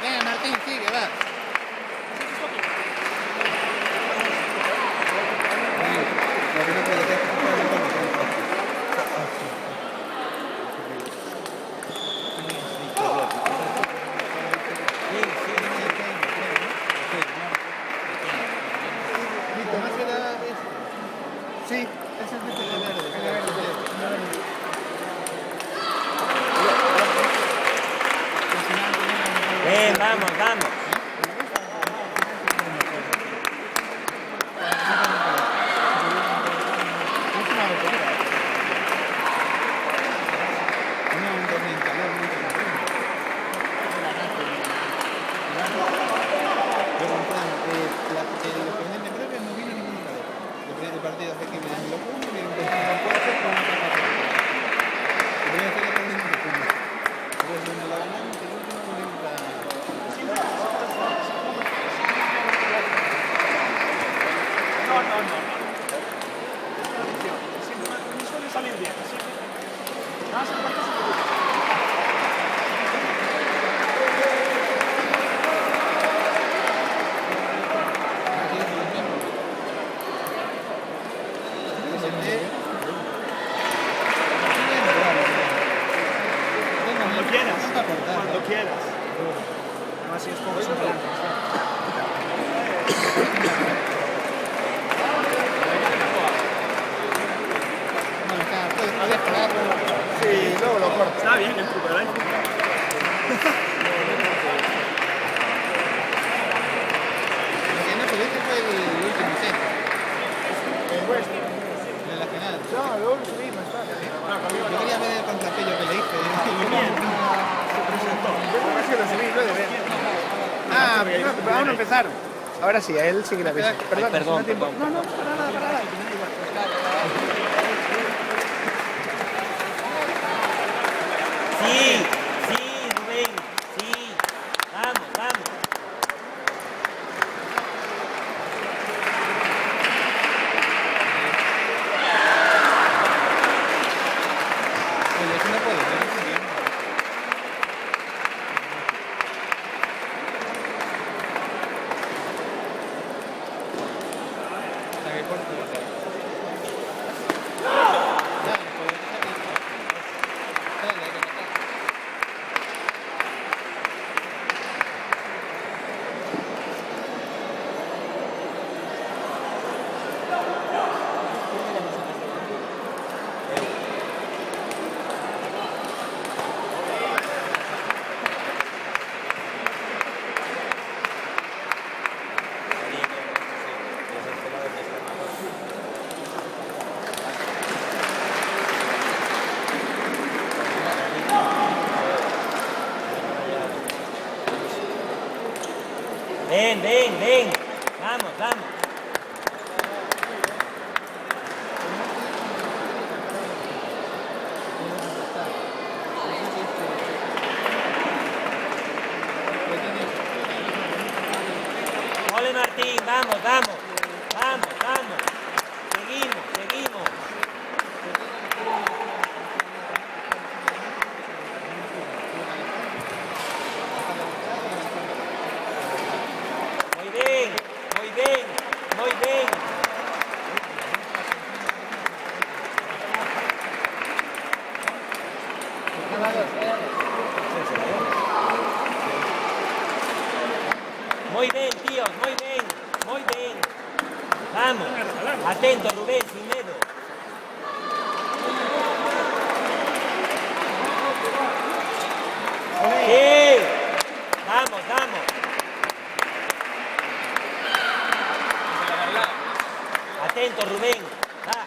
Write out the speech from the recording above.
Venga, Martín, sigue, va. Sí, ese es el verde. Ven, vamos, vamos. No suele salir bien, así que nada, se parte cuando quieras. No, así es como se Sí, luego lo corto. Está bien el truco del iPhone. Lo que no subiste fue el último set. El vuestro. De la final. No, luego lo subimos, está. Yo quería ver el contrapello que le hice. Se presentó. Yo creo que sí lo subí, lo he de ver. Ah, pero aún no empezaron. Ahora sí, a él sí que la ves. Perdón, perdón. No, no, para nada, para nada. Sí, sí, Rubén, sí. Vamos, vamos. Oye, eso no puedo ver. Ven, ven, ven. Vamos, vamos. Ole Martín, vamos, vamos. Vamos, vamos. Seguimos, seguimos. Muy bien, muy bien, muy bien. Muy bien, tíos, muy bien, muy bien. Vamos, atento Rubén, sin miedo. Sí, vamos, vamos. Atento Rubén. Va.